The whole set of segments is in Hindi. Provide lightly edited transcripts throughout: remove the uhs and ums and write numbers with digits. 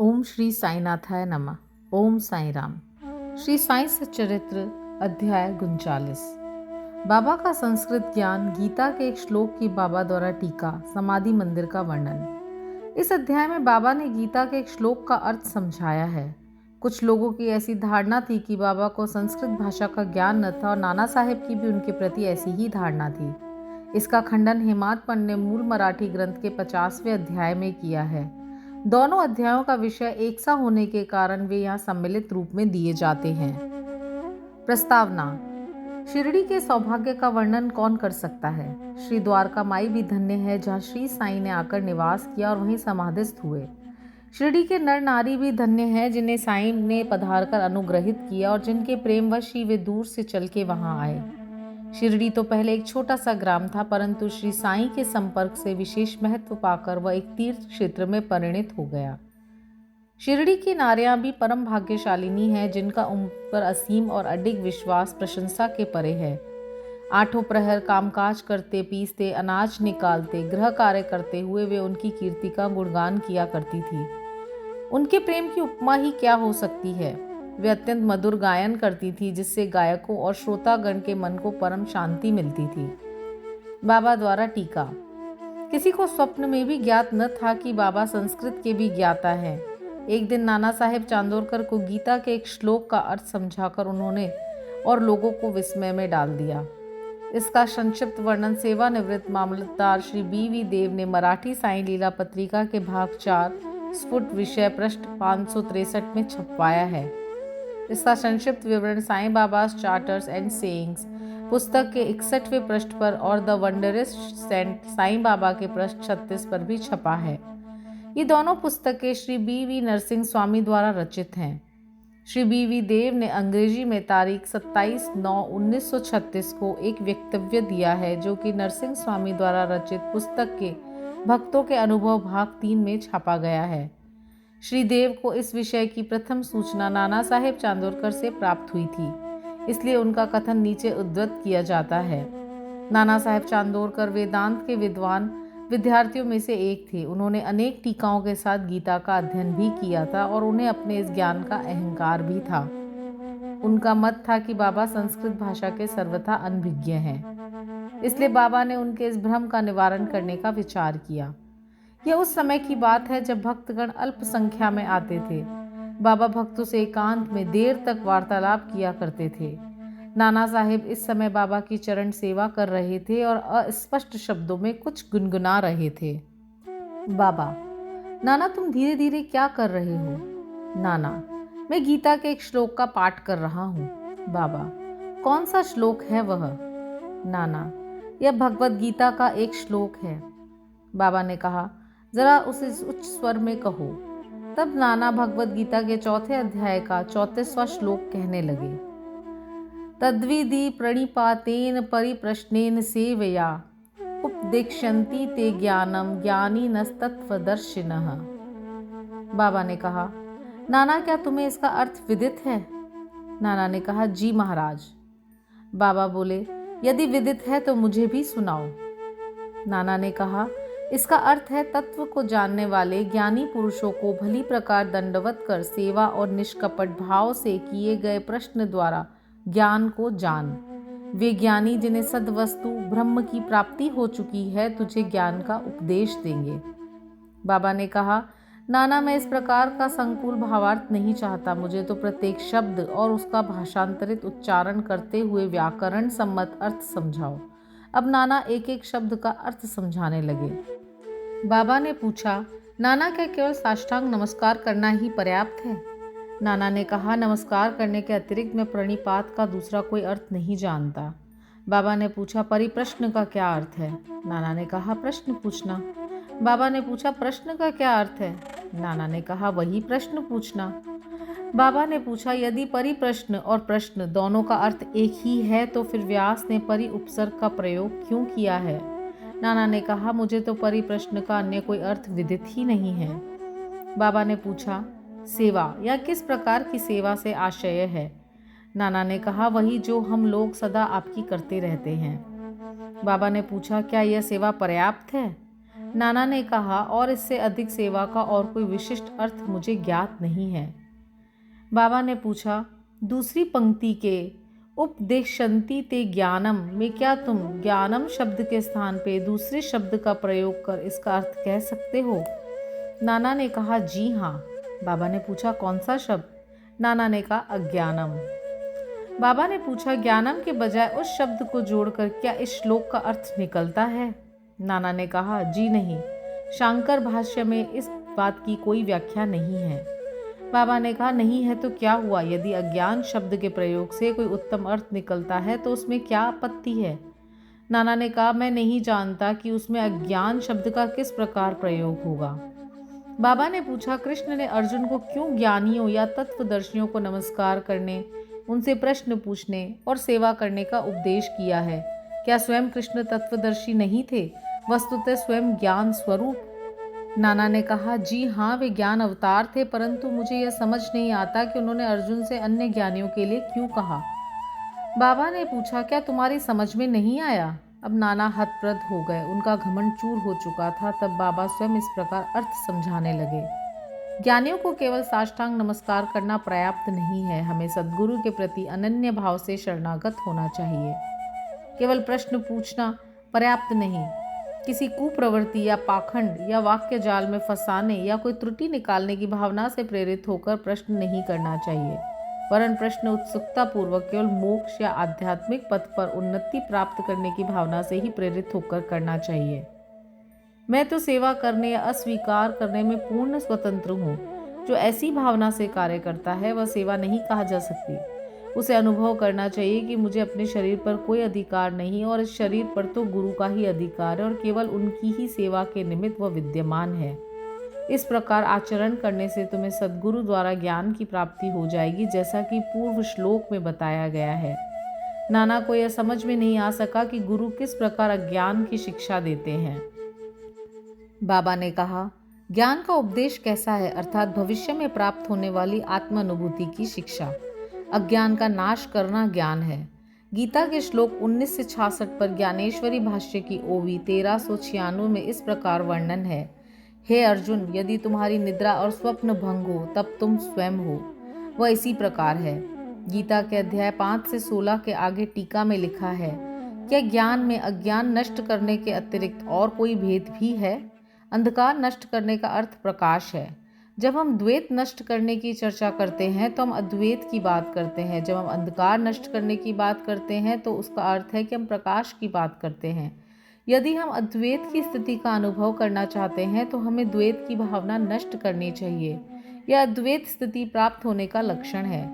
ओम श्री साईनाथाय नमः। ओम साई राम। श्री साई सच्चरित्र अध्याय 39। बाबा का संस्कृत ज्ञान, गीता के एक श्लोक की बाबा द्वारा टीका, समाधि मंदिर का वर्णन। इस अध्याय में बाबा ने गीता के एक श्लोक का अर्थ समझाया है। कुछ लोगों की ऐसी धारणा थी कि बाबा को संस्कृत भाषा का ज्ञान न था और नाना साहेब की भी उनके प्रति ऐसी ही धारणा थी। इसका खंडन हेमाद पंत ने मूल मराठी ग्रंथ के 50वें अध्याय में किया है। दोनों अध्यायों का विषय एक सा होने के कारण वे यहाँ सम्मिलित रूप में दिए जाते हैं। प्रस्तावना। शिरडी के सौभाग्य का वर्णन कौन कर सकता है। श्री द्वारका माई भी धन्य है, जहाँ श्री साईं ने आकर निवास किया और वहीं समाधिस्थ हुए। शिरडी के नर नारी भी धन्य है, जिन्हें साईं ने पधार कर अनुग्रहित किया और जिनके प्रेमवश ही वे दूर से चल के वहां आए। शिरडी तो पहले एक छोटा सा ग्राम था, परंतु श्री साईं के संपर्क से विशेष महत्व पाकर वह एक तीर्थ क्षेत्र में परिणित हो गया। शिरडी की नारियां भी परम भाग्यशालिनी हैं, जिनका उन पर असीम और अडिग विश्वास प्रशंसा के परे है। आठों प्रहर कामकाज करते, पीसते, अनाज निकालते, गृह कार्य करते हुए वे उनकी कीर्ति का गुणगान किया करती थी। उनके प्रेम की उपमा ही क्या हो सकती है। वे अत्यंत मधुर गायन करती थी, जिससे गायकों और श्रोतागण के मन को परम शांति मिलती थी। बाबा द्वारा टीका। किसी को स्वप्न में भी ज्ञात न था कि बाबा संस्कृत के भी ज्ञाता हैं। एक दिन नाना साहेब चांदोरकर को गीता के एक श्लोक का अर्थ समझाकर उन्होंने और लोगों को विस्मय में डाल दिया। इसका संक्षिप्त वर्णन सेवानिवृत्त मामलतदार श्री बी.वी. देव ने मराठी साईं लीला पत्रिका के भाग 4 स्फुट विषय पृष्ठ 563 में छपवाया है। इसका संक्षिप्त विवरण Sai Baba charters and sayings पुस्तक के 61वें पृष्ठ पर और the wondrous Saint Sai Baba के पृष्ठ 36 पर भी छपा है। ये दोनों पुस्तकें श्री बी.वी. नरसिंह स्वामी द्वारा रचित हैं। श्री बी.वी. देव ने अंग्रेजी में तारीख 27/9/1936 को एक वक्तव्य दिया है, जो कि नरसिंह स्वामी द्वारा रचित पुस्तक के भक्तों के अनुभव भाग 3 में छापा गया है। श्री देव को इस विषय की प्रथम सूचना नाना साहेब चांदोरकर से प्राप्त हुई थी, इसलिए उनका कथन नीचे उद्धृत किया जाता है। नाना साहेब चांदोरकर वेदांत के विद्वान विद्यार्थियों में से एक थे। उन्होंने अनेक टीकाओं के साथ गीता का अध्ययन भी किया था और उन्हें अपने इस ज्ञान का अहंकार भी था। उनका मत था कि बाबा संस्कृत भाषा के सर्वथा अनभिज्ञ हैं, इसलिए बाबा ने उनके इस भ्रम का निवारण करने का विचार किया। यह उस समय की बात है जब भक्तगण अल्प संख्या में आते थे। बाबा भक्तों से एकांत में देर तक वार्तालाप किया करते थे। नाना साहेब इस समय बाबा की चरण सेवा कर रहे थे और अस्पष्ट शब्दों में कुछ गुनगुना रहे थे। बाबा: नाना, तुम धीरे धीरे क्या कर रहे हो। नाना: मैं गीता के एक श्लोक का पाठ कर रहा हूँ। बाबा: कौन सा श्लोक है वह। नाना: यह भगवद गीता का एक श्लोक है। बाबा ने कहा, जरा उसे उच्च स्वर में कहो। तब नाना भगवद गीता के 4थे अध्याय का 34वां श्लोक कहने लगे। तद्विधि प्रणिपातेन परिप्रश्नेन सेवया उपदेक्ष्यन्ति ते ज्ञानम ज्ञानिनस्तत्त्वदर्शिनः। बाबा ने कहा, नाना, क्या तुम्हें इसका अर्थ विदित है। नाना ने कहा, जी महाराज। बाबा बोले, यदि विदित है तो मुझे भी सुनाओ। नाना ने कहा, इसका अर्थ है तत्व को जानने वाले ज्ञानी पुरुषों को भली प्रकार दंडवत कर सेवा और निष्कपट भाव से किए गए प्रश्न द्वारा ज्ञान को जान। वे ज्ञानी जिन्हें सद्वस्तु ब्रह्म की प्राप्ति हो चुकी है, तुझे ज्ञान का उपदेश देंगे। बाबा ने कहा, नाना, मैं इस प्रकार का संकुल भावार्थ नहीं चाहता। मुझे तो प्रत्येक शब्द और उसका भाषांतरित उच्चारण करते हुए व्याकरण सम्मत अर्थ समझाओ। अब नाना एक एक शब्द का अर्थ समझाने लगे। बाबा ने पूछा, नाना, क्या केवल साष्टांग नमस्कार करना ही पर्याप्त है। नाना ने कहा, नमस्कार करने के अतिरिक्त मैं प्रणिपात का दूसरा कोई अर्थ नहीं जानता। बाबा ने पूछा, परिप्रश्न का क्या अर्थ है। नाना ने कहा, प्रश्न पूछना। बाबा ने पूछा, प्रश्न का क्या अर्थ है। नाना ने कहा, वही प्रश्न पूछना। बाबा ने पूछा, यदि परिप्रश्न और प्रश्न दोनों का अर्थ एक ही है तो फिर व्यास ने परि उपसर्ग का प्रयोग क्यों किया है। नाना ने कहा, मुझे तो परिप्रश्न का अन्य कोई अर्थ विदित ही नहीं है। बाबा ने पूछा, सेवा या किस प्रकार की सेवा से आशय है। नाना ने कहा, वही जो हम लोग सदा आपकी करते रहते हैं। बाबा ने पूछा, क्या यह सेवा पर्याप्त है। नाना ने कहा, और इससे अधिक सेवा का और कोई विशिष्ट अर्थ मुझे ज्ञात नहीं है। बाबा ने पूछा, दूसरी पंक्ति के उपदेशन्ति ते ज्ञानम में क्या तुम ज्ञानम शब्द के स्थान पे दूसरे शब्द का प्रयोग कर इसका अर्थ कह सकते हो? नाना ने कहा, जी हाँ। बाबा ने पूछा, कौन सा शब्द? नाना ने कहा, अज्ञानम। बाबा ने पूछा, ज्ञानम के बजाय उस शब्द को जोड़कर क्या इस श्लोक का अर्थ निकलता है? नाना ने कहा, जी नहीं, शांकर भाष्य में इस बात की कोई व्याख्या नहीं है। बाबा ने कहा, नहीं है तो क्या हुआ? यदि अज्ञान शब्द के प्रयोग से कोई उत्तम अर्थ निकलता है तो उसमें क्या आपत्ति है? नाना ने कहा, मैं नहीं जानता कि उसमें अज्ञान शब्द का किस प्रकार प्रयोग होगा। बाबा ने पूछा, कृष्ण ने अर्जुन को क्यों ज्ञानियों या तत्वदर्शियों को नमस्कार करने, उनसे प्रश्न पूछने और सेवा करने का उपदेश किया है? क्या स्वयं कृष्ण तत्वदर्शी नहीं थे, वस्तुतः स्वयं ज्ञान स्वरूप? नाना ने कहा, जी हाँ, वे ज्ञान अवतार थे, परंतु मुझे यह समझ नहीं आता कि उन्होंने अर्जुन से अन्य ज्ञानियों के लिए क्यों कहा। बाबा ने पूछा, क्या तुम्हारी समझ में नहीं आया? अब नाना हतप्रद हो गए, उनका घमंड चूर हो चुका था। तब बाबा स्वयं इस प्रकार अर्थ समझाने लगे, ज्ञानियों को केवल साष्टांग नमस्कार करना पर्याप्त नहीं है, हमें सद्गुरु के प्रति अनन्य भाव से शरणागत होना चाहिए। केवल प्रश्न पूछना पर्याप्त नहीं, किसी कुप्रवृत्ति या पाखंड या वाक्य जाल में फंसाने या कोई त्रुटि निकालने की भावना से प्रेरित होकर प्रश्न नहीं करना चाहिए, वरन प्रश्न उत्सुकता पूर्वक केवल मोक्ष या आध्यात्मिक पथ पर उन्नति प्राप्त करने की भावना से ही प्रेरित होकर करना चाहिए। मैं तो सेवा करने या अस्वीकार करने में पूर्ण स्वतंत्र हूँ। जो ऐसी भावना से कार्य करता है वह सेवा नहीं कहा जा सकती। उसे अनुभव करना चाहिए कि मुझे अपने शरीर पर कोई अधिकार नहीं और इस शरीर पर तो गुरु का ही अधिकार है और केवल उनकी ही सेवा के निमित्त वह विद्यमान है। इस प्रकार आचरण करने से तुम्हें सद्गुरु द्वारा ज्ञान की प्राप्ति हो जाएगी, जैसा कि पूर्व श्लोक में बताया गया है। नाना को यह समझ में नहीं आ सका कि गुरु किस प्रकार अज्ञान की शिक्षा देते हैं। बाबा ने कहा, ज्ञान का उपदेश कैसा है, अर्थात भविष्य में प्राप्त होने वाली आत्मानुभूति की शिक्षा। अज्ञान का नाश करना ज्ञान है। गीता के श्लोक 19 से 66 पर ज्ञानेश्वरी भाष्य की ओवी 1396 में इस प्रकार वर्णन है, हे अर्जुन, यदि तुम्हारी निद्रा और स्वप्न भंग हो तब तुम स्वयं हो। वह इसी प्रकार है। गीता के अध्याय 5 से 16 के आगे टीका में लिखा है, क्या ज्ञान में अज्ञान नष्ट करने के अतिरिक्त और कोई भेद भी है? अंधकार नष्ट करने का अर्थ प्रकाश है। जब हम द्वैत नष्ट करने की चर्चा करते हैं तो हम अद्वैत की बात करते हैं। जब हम अंधकार नष्ट करने की बात करते हैं तो उसका अर्थ है कि हम प्रकाश की बात करते हैं। यदि हम अद्वैत की स्थिति का अनुभव करना चाहते हैं तो हमें द्वैत की भावना नष्ट करनी चाहिए। यह अद्वैत स्थिति प्राप्त होने का लक्षण है।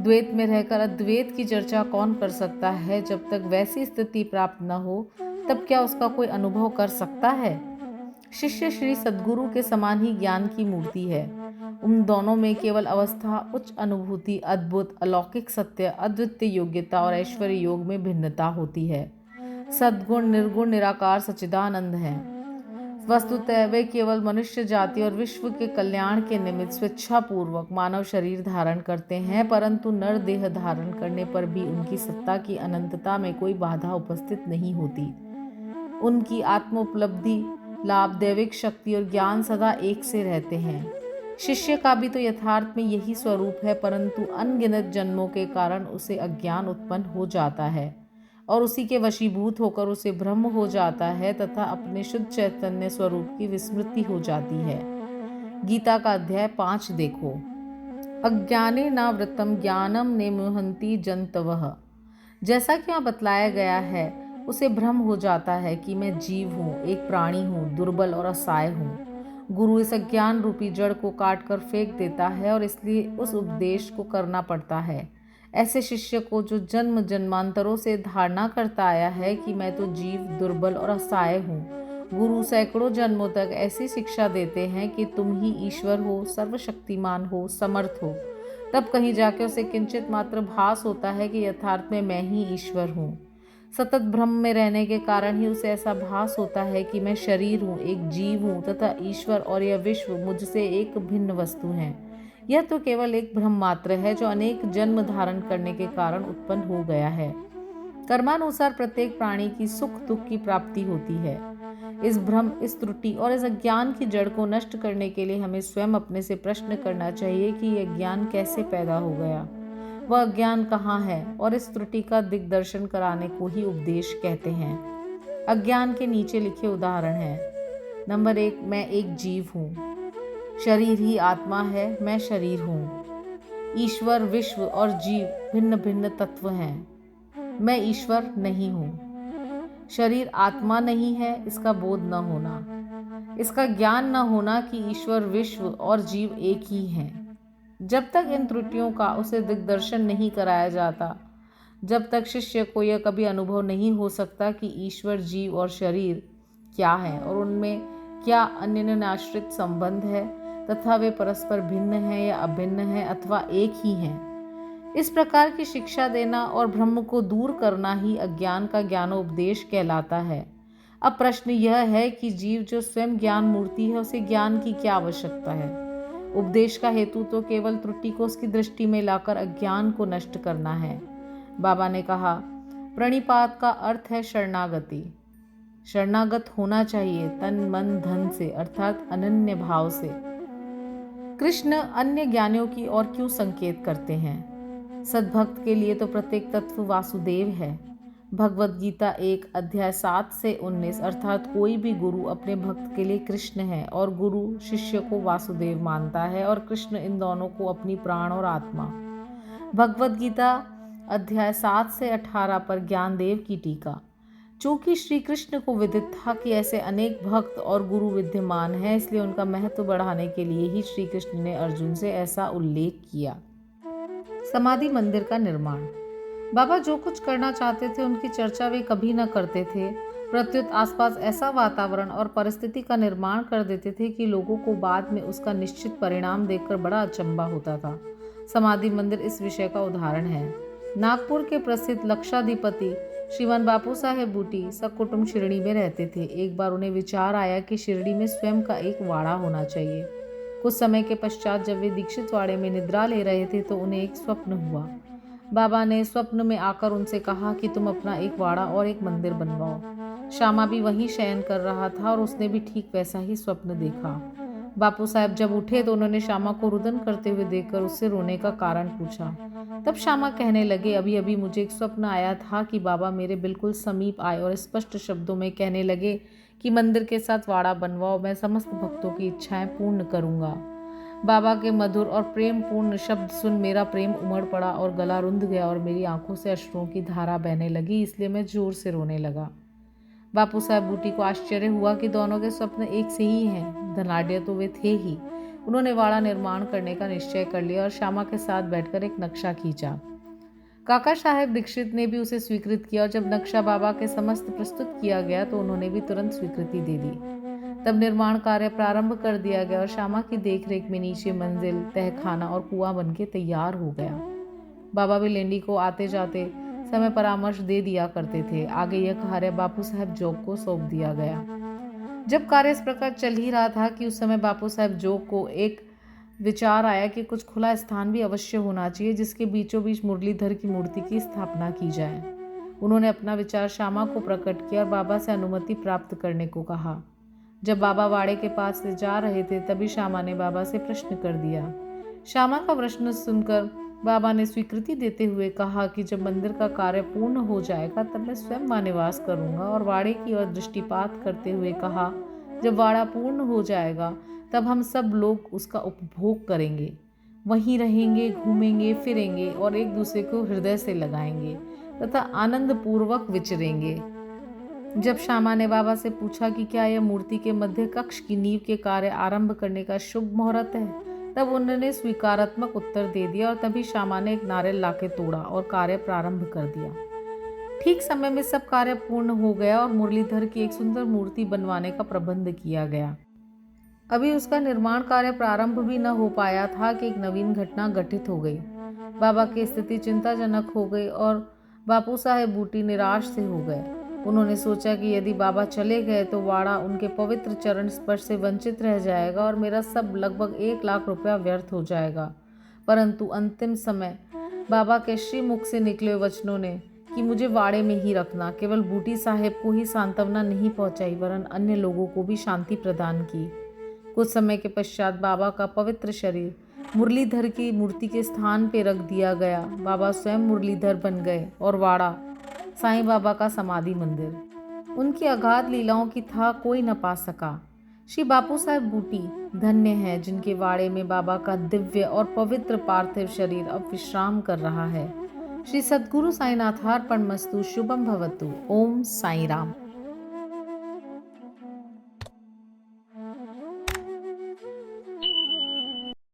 द्वैत में रहकर अद्वैत की चर्चा कौन कर सकता है? जब तक वैसी स्थिति प्राप्त न हो तब क्या उसका कोई अनुभव कर सकता है? शिष्य श्री सद्गुरु के समान ही ज्ञान की मूर्ति है। उन दोनों में केवल अवस्था, उच्च अनुभूति, अद्भुत अलौकिक सत्य, अद्वितीय योग्यता और ऐश्वर्य योग में भिन्नता होती है। सद्गुण निर्गुण निराकार सच्चिदानंद है। वस्तुतः वे केवल मनुष्य जाति और विश्व के कल्याण के निमित्त स्वेच्छापूर्वक मानव शरीर धारण करते हैं, परंतु नर देह धारण करने पर भी उनकी सत्ता की अनंतता में कोई बाधा उपस्थित नहीं होती। उनकी आत्मोपलब्धि, लाभ, दैविक शक्ति और ज्ञान सदा एक से रहते हैं। शिष्य का भी तो यथार्थ में यही स्वरूप है, परंतु अनगिनत जन्मों के कारण उसे अज्ञान उत्पन्न हो जाता है और उसी के वशीभूत होकर उसे भ्रम हो जाता है तथा अपने शुद्ध चैतन्य स्वरूप की विस्मृति हो जाती है। गीता का अध्याय 5 देखो। अज्ञाने नावृतम ज्ञानम नेमुहन्ति जन्तवः। जैसा कि वहाँ बतलाया गया है, उसे भ्रम हो जाता है कि मैं जीव हूँ, एक प्राणी हूँ, दुर्बल और असहाय हूँ। गुरु इस अज्ञान रूपी जड़ को काट कर फेंक देता है और इसलिए उस उपदेश को करना पड़ता है। ऐसे शिष्य को जो जन्म जन्मांतरों से धारणा करता आया है कि मैं तो जीव, दुर्बल और असहाय हूँ, गुरु सैकड़ों जन्मों तक ऐसी शिक्षा देते हैं कि तुम ही ईश्वर हो, सर्वशक्तिमान हो, समर्थ हो। तब कहीं जाके उसे किंचित मात्र भास होता है कि यथार्थ में मैं ही ईश्वर हूँ। सतत भ्रम में रहने के कारण ही उसे ऐसा भास होता है कि मैं शरीर हूँ, एक जीव हूँ तथा ईश्वर और यह विश्व मुझसे एक भिन्न वस्तु हैं। यह तो केवल एक भ्रम मात्र है जो अनेक जन्म धारण करने के कारण उत्पन्न हो गया है। कर्मानुसार प्रत्येक प्राणी की सुख दुख की प्राप्ति होती है। इस भ्रम, इस त्रुटि और इस अज्ञान की जड़ को नष्ट करने के लिए हमें स्वयं अपने से प्रश्न करना चाहिए कि यह ज्ञान कैसे पैदा हो गया, वह अज्ञान कहाँ है, और इस त्रुटि का दिग्दर्शन कराने को ही उपदेश कहते हैं। अज्ञान के नीचे लिखे उदाहरण हैं। नंबर 1, मैं एक जीव हूँ। शरीर ही आत्मा है, मैं शरीर हूँ। ईश्वर, विश्व और जीव भिन्न भिन्न तत्व हैं, मैं ईश्वर नहीं हूँ। शरीर आत्मा नहीं है, इसका बोध न होना, इसका ज्ञान न होना कि ईश्वर, विश्व और जीव एक ही हैं। जब तक इन त्रुटियों का उसे दिग्दर्शन नहीं कराया जाता, जब तक शिष्य को यह कभी अनुभव नहीं हो सकता कि ईश्वर, जीव और शरीर क्या है और उनमें क्या अन्योन्याश्रित संबंध है तथा वे परस्पर भिन्न हैं या अभिन्न हैं अथवा एक ही हैं, इस प्रकार की शिक्षा देना और भ्रम को दूर करना ही अज्ञान का ज्ञानोपदेश कहलाता है। अब प्रश्न यह है कि जीव जो स्वयं ज्ञान मूर्ति है, उसे ज्ञान की क्या आवश्यकता है। उपदेश का हेतु तो केवल त्रुटि को उसकी दृष्टि में लाकर अज्ञान को नष्ट करना है। बाबा ने कहा, प्रणिपात का अर्थ है शरणागति। शरणागत होना चाहिए तन मन धन से, अर्थात अनन्य भाव से। कृष्ण अन्य ज्ञानियों की ओर क्यों संकेत करते हैं? सद्भक्त के लिए तो प्रत्येक तत्व वासुदेव है। भगवद गीता 1 अध्याय 7 से 19, अर्थात कोई भी गुरु अपने भक्त के लिए कृष्ण है और गुरु शिष्य को वासुदेव मानता है और कृष्ण इन दोनों को अपनी प्राण और आत्मा। भगवद गीता अध्याय 7 से 18 पर ज्ञानदेव की टीका। चूंकि श्री कृष्ण को विदित था कि ऐसे अनेक भक्त और गुरु विद्यमान हैं, इसलिए उनका महत्व बढ़ाने के लिए ही श्री कृष्ण ने अर्जुन से ऐसा उल्लेख किया। समाधि मंदिर का निर्माण। बाबा जो कुछ करना चाहते थे उनकी चर्चा वे कभी न करते थे, प्रत्युत आसपास ऐसा वातावरण और परिस्थिति का निर्माण कर देते थे कि लोगों को बाद में उसका निश्चित परिणाम देखकर बड़ा अचंभा होता था। समाधि मंदिर इस विषय का उदाहरण है। नागपुर के प्रसिद्ध लक्षाधिपति श्रीमान बापू साहेब बूटी सकुटुंब शिरडी में रहते थे। एक बार उन्हें विचार आया कि शिरडी में स्वयं का एक वाड़ा होना चाहिए। कुछ समय के पश्चात जब वे दीक्षित वाड़े में निद्रा ले रहे थे तो उन्हें एक स्वप्न हुआ। बाबा ने स्वप्न में आकर उनसे कहा कि तुम अपना एक वाड़ा और एक मंदिर बनवाओ। श्यामा भी वहीं शयन कर रहा था और उसने भी ठीक वैसा ही स्वप्न देखा। बापू साहब जब उठे तो उन्होंने श्यामा को रुदन करते हुए देखकर उससे रोने का कारण पूछा। तब श्यामा कहने लगे, अभी अभी मुझे एक स्वप्न आया था कि बाबा मेरे बिल्कुल समीप आए और स्पष्ट शब्दों में कहने लगे कि मंदिर के साथ वाड़ा बनवाओ, मैं समस्त भक्तों की इच्छाएं पूर्ण करूंगा। बाबा के मधुर और प्रेम पूर्ण शब्द सुन मेरा प्रेम उमड़ पड़ा और गला रुंध गया और मेरी आंखों से अश्रुओं की धारा बहने लगी, इसलिए मैं जोर से रोने लगा। बापू साहब बूटी को आश्चर्य हुआ कि दोनों के स्वप्न एक से ही हैं। धनाढ्य तो वे थे ही। उन्होंने वाड़ा निर्माण करने का निश्चय कर लिया और श्यामा के साथ बैठकर एक नक्शा खींचा। काका साहेब दीक्षित ने भी उसे स्वीकृत किया और जब नक्शा बाबा के समस्त प्रस्तुत किया गया तो उन्होंने भी तुरंत स्वीकृति दे दी। तब निर्माण कार्य प्रारंभ कर दिया गया और श्यामा की देखरेख में नीचे मंजिल, तहखाना और कुआं बनके तैयार हो गया। बाबा भी लेंडी को आते जाते समय परामर्श दे दिया करते थे। आगे यह कार्य बापू साहब जोग को सौंप दिया गया। जब कार्य इस प्रकार चल ही रहा था कि उस समय बापू साहब जोग को एक विचार आया कि कुछ खुला स्थान भी अवश्य होना चाहिए जिसके बीचों बीच मुरलीधर की मूर्ति की स्थापना की जाए। उन्होंने अपना विचार श्यामा को प्रकट किया और बाबा से अनुमति प्राप्त करने को कहा। जब बाबा वाड़े के पास से जा रहे थे तभी श्यामा ने बाबा से प्रश्न कर दिया। श्यामा का प्रश्न सुनकर बाबा ने स्वीकृति देते हुए कहा कि जब मंदिर का कार्य पूर्ण हो जाएगा तब मैं स्वयं वहाँ निवास करूंगा, और वाड़े की ओर दृष्टिपात करते हुए कहा, जब वाड़ा पूर्ण हो जाएगा तब हम सब लोग उसका उपभोग करेंगे, वहीं रहेंगे, घूमेंगे फिरेंगे और एक दूसरे को हृदय से लगाएंगे तथा आनंद पूर्वक विचरेंगे। जब श्यामा ने बाबा से पूछा कि क्या यह मूर्ति के मध्य कक्ष की नींव के कार्य आरंभ करने का शुभ मुहूर्त है, तब उन्होंने स्वीकारात्मक उत्तर दे दिया और तभी श्यामा ने एक नारियल लाके तोड़ा और कार्य प्रारंभ कर दिया। ठीक समय में सब कार्य पूर्ण हो गया और मुरलीधर की एक सुंदर मूर्ति बनवाने का प्रबंध किया गया। अभी उसका निर्माण कार्य प्रारंभ भी न हो पाया था कि एक नवीन घटना घटित हो गई। बाबा की स्थिति चिंताजनक हो गई और बापू साहेब बूटी निराश से हो गए। उन्होंने सोचा कि यदि बाबा चले गए तो वाड़ा उनके पवित्र चरण स्पर्श से वंचित रह जाएगा और मेरा सब लगभग 1 लाख रुपया व्यर्थ हो जाएगा। परंतु अंतिम समय बाबा के श्रीमुख से निकले वचनों ने कि मुझे वाड़े में ही रखना। केवल बूटी साहेब को ही सांत्वना नहीं पहुंचाई वरन अन्य लोगों को भी शांति प्रदान की। कुछ समय के पश्चात बाबा का पवित्र शरीर मुरलीधर की मूर्ति के स्थान पर रख दिया गया। बाबा स्वयं मुरलीधर बन गए और वाड़ा साईं बाबा का समाधि मंदिर। उनकी अगाध लीलाओं की था कोई न पा सका। श्री बापू साहेब बूटी धन्य है जिनके वाड़े में बाबा का दिव्य और पवित्र पार्थिव शरीर अब विश्राम कर रहा है। श्री सद्गुरु साईनाथार्पणमस्तु। शुभम भवतु। ओम साई राम।